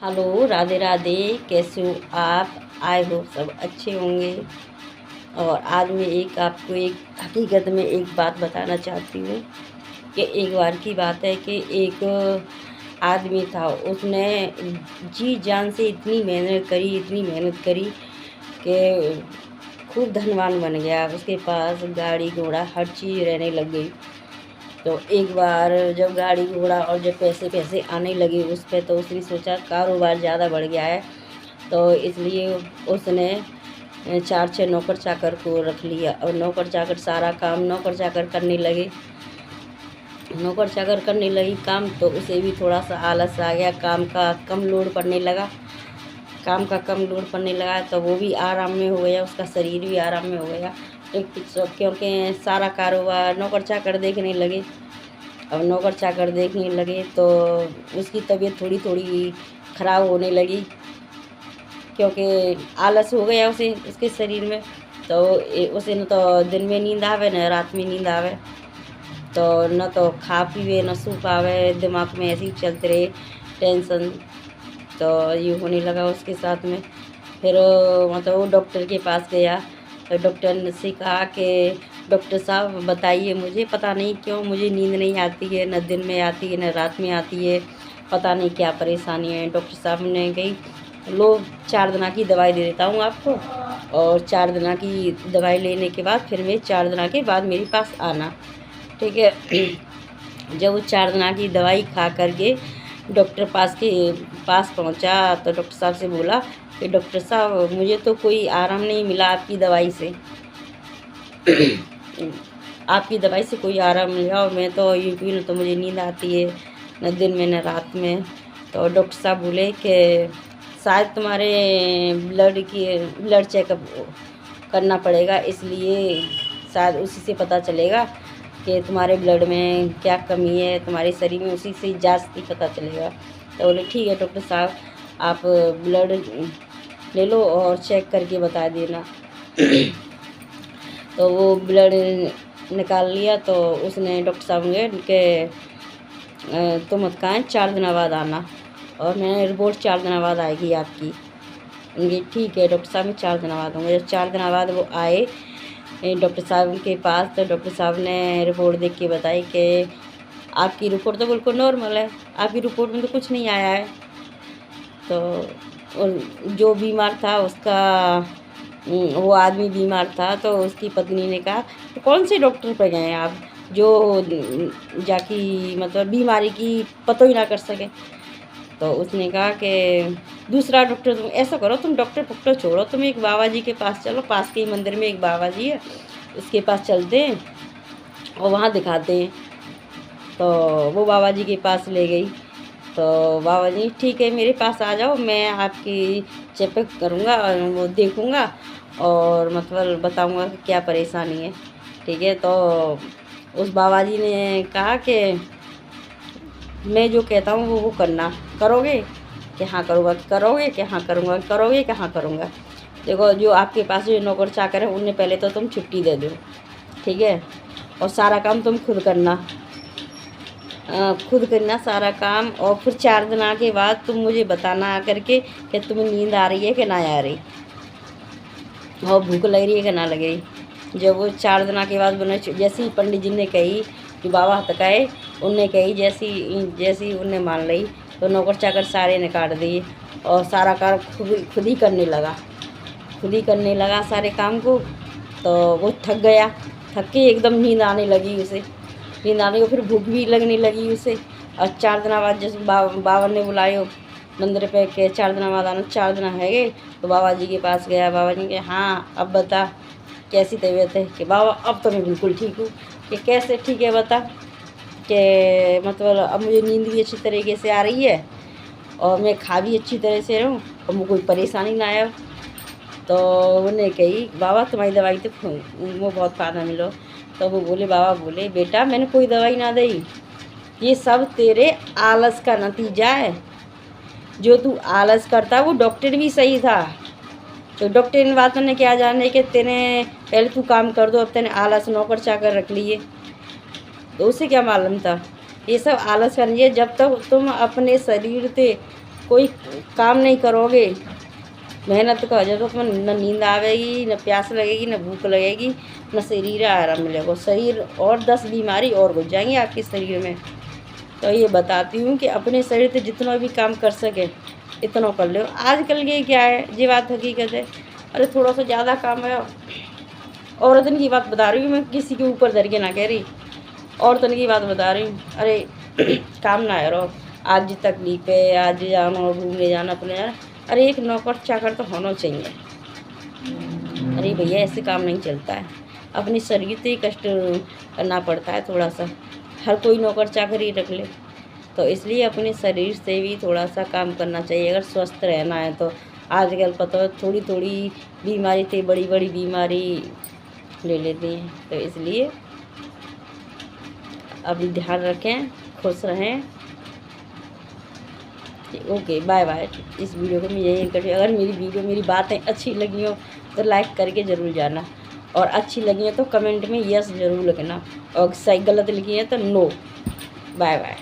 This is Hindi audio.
हेलो, राधे राधे। कैसे हो आप? आए हो सब अच्छे होंगे। और आज मैं आपको एक हकीकत में एक बात बताना चाहती हूँ कि एक बार की बात है कि एक आदमी था। उसने जी जान से इतनी मेहनत करी कि खूब धनवान बन गया। उसके पास गाड़ी घोड़ा हर चीज़ रहने लग गई। तो एक बार जब गाड़ी घोड़ा और जब पैसे पैसे आने लगे उस पे, तो उसने सोचा कारोबार ज़्यादा बढ़ गया है, तो इसलिए उसने 4-6 नौकर चाकर को रख लिया। और नौकर चाकर सारा काम नौकर चाकर करने लगे। नौकर चाकर करने लगी काम, तो उसे भी थोड़ा सा आलस आ गया। काम का कम लोड पड़ने लगा। तो वो भी आराम में हो गया, उसका शरीर भी आराम में हो गया। क्योंकि सारा कारोबार नौकर चाकर देखने लगे। अब नौकर चाकर देखने लगे तो उसकी तबीयत थोड़ी थोड़ी ख़राब होने लगी, क्योंकि आलस हो गया उसे उसके शरीर में। तो उसे न तो दिन में नींद आवे न रात में नींद आवे, तो न तो खा पीवे न सो पावे, दिमाग में ऐसे ही चलते रहे टेंशन। तो ये होने लगा उसके साथ में। फिर मतलब वो डॉक्टर के पास गया। तो डॉक्टर ने से कहा कि डॉक्टर साहब बताइए, मुझे पता नहीं क्यों मुझे नींद नहीं आती है, न दिन में आती है न रात में आती है, पता नहीं क्या परेशानी है। डॉक्टर साहब ने कही लो 4 दिन की दवाई दे देता हूँ आपको, और 4 दिन की दवाई लेने के बाद फिर मैं 4 दिन के बाद मेरे पास आना, ठीक है। जब वो 4 दिन की दवाई खा करके डॉक्टर पास पहुंचा, तो डॉक्टर साहब से बोला कि डॉक्टर साहब मुझे तो कोई आराम नहीं मिला आपकी दवाई से। आपकी दवाई से कोई आराम नहीं मिला, और मैं तो यूँ न तो मुझे नींद आती है न दिन में न रात में। तो डॉक्टर साहब बोले कि शायद तुम्हारे ब्लड चेकअप करना पड़ेगा, इसलिए शायद उसी से पता चलेगा कि तुम्हारे ब्लड में क्या कमी है तुम्हारे शरीर में, उसी से जांच से पता चलेगा। तो बोले ठीक है डॉक्टर साहब, आप ब्लड ले लो और चेक करके बता देना। तो वो ब्लड निकाल लिया। तो उसने डॉक्टर साहब ने कि तुम मत खाएं, 4 दिन बाद आना, और मैंने रिपोर्ट 4 दिन बाद आएगी आपकी। उनकी ठीक है डॉक्टर साहब, मैं 4 दिन बाद आऊँगा। जब 4 दिन बाद वो आए डॉक्टर साहब के पास, तो डॉक्टर साहब ने रिपोर्ट देख के बताई कि आपकी रिपोर्ट तो बिल्कुल नॉर्मल है, आपकी रिपोर्ट में तो कुछ नहीं आया है। तो जो बीमार था उसका वो आदमी बीमार था, तो उसकी पत्नी ने कहा तो कौन से डॉक्टर पे गए हैं आप जो जाकी मतलब बीमारी की पता ही ना कर सके। तो उसने कहा कि दूसरा डॉक्टर, तुम ऐसा करो, तुम डॉक्टर छोड़ो, तुम एक बाबा जी के पास चलो, पास के ही मंदिर में एक बाबा जी है, उसके पास चलते हैं और वहाँ दिखाते हैं। तो वो बाबा जी के पास ले गई। तो बाबा जी ठीक है मेरे पास आ जाओ, मैं आपकी चेकअप करूँगा और वो देखूँगा और मतलब बताऊँगा कि क्या परेशानी है, ठीक है। तो उस बाबा जी ने कहा कि मैं जो कहता हूँ वो करना, करोगे कि हाँ करूँगा, करोगे कि हाँ करूँगा, करोगे कि हाँ करूँगा। देखो जो आपके पास जो नौकर चाकर है उन्हें पहले तो तुम छुट्टी दे दो, ठीक है, और सारा काम तुम खुद करना, सारा काम। और फिर 4 दिन के बाद तुम मुझे बताना आकर के कि तुम्हें नींद आ रही है कि ना आ रही, और भूख लग रही है कि ना लग रही। जब वो 4 दिन के बाद उन्हें जैसे ही पंडित जी ने कही कि बाबा हतकाए, उनने कही जैसी उनने मान ली, तो नौकर चाकर सारे ने काट दिए और सारा काम खुद ही करने लगा सारे काम को। तो वो थक गया, थक के एकदम नींद आने लगी उसे, फिर भूख भी लगने लगी उसे। और 4 दिन बाद जैसे बाबा ने बुलायो मंदिर पे के 4 दिन बाद आना, 4 दिन है गए। तो बाबा जी के पास गया। बाबा जी के हाँ अब बता कैसी तबीयत है, कि बाबा अब तो मैं बिल्कुल ठीक हूँ। कि कैसे ठीक है बता, कि मतलब अब मुझे नींद भी अच्छी तरीके से आ रही है और मैं खा भी अच्छी तरह से रहूँ और मुझे कोई परेशानी ना आए। तो उन्हें कही बाबा तुम्हारी दवाई तो वो बहुत फ़ायदा मिलो। तो वो बाबा बोले बेटा मैंने कोई दवाई ना दी, ये सब तेरे आलस का नतीजा है। जो तू आलस करता वो डॉक्टर भी सही था, तो डॉक्टर इन बातों ने क्या जाने कि तेने पहले तू काम कर दो, अब तेने आलस नौकर चाकर रख लिए, तो उसे क्या मालूम था। ये सब आलस करनी है। जब तक तुम अपने शरीर से कोई काम नहीं करोगे, मेहनत का वजह तो तुम्हें न नींद आवेगी, न प्यास लगेगी, न भूख लगेगी, न शरीर आराम मिलेगा। शरीर और 10 बीमारी और घुस जाएंगी आपके शरीर में। तो ये बताती हूँ कि अपने शरीर से जितना भी काम कर सके इतना कर लो। आजकल ये क्या है, ये बात हकीकत है। अरे थोड़ा सा ज़्यादा काम है, औरतन की बात बता रही हूँ मैं, किसी के ऊपर धर के ना कह रही, औरतन की बात बता रही हूँ। अरे काम ना है रहो, आज तकलीफ है, आज जाना घूमने जाना अपने जाना, अरे एक नौकर चाकर तो होना चाहिए। अरे भैया ऐसे काम नहीं चलता है, अपनी शरीर से ही कष्ट करना पड़ता है थोड़ा सा। हर कोई नौकर चाकर ही रख ले, तो इसलिए अपने शरीर से भी थोड़ा सा काम करना चाहिए अगर स्वस्थ रहना है तो। आजकल पता है थोड़ी थोड़ी बीमारी से बड़ी बड़ी बीमारी ले लेती हैं, तो इसलिए अभी ध्यान रखें, खुश रहें। Okay bye bye. इस वीडियो को मैं यही कर, अगर मेरी वीडियो मेरी बातें अच्छी लगी हो तो लाइक करके ज़रूर जाना, और अच्छी लगी है तो कमेंट में यस ज़रूर लिखना, और सही गलत लिखी है तो नो। Bye bye.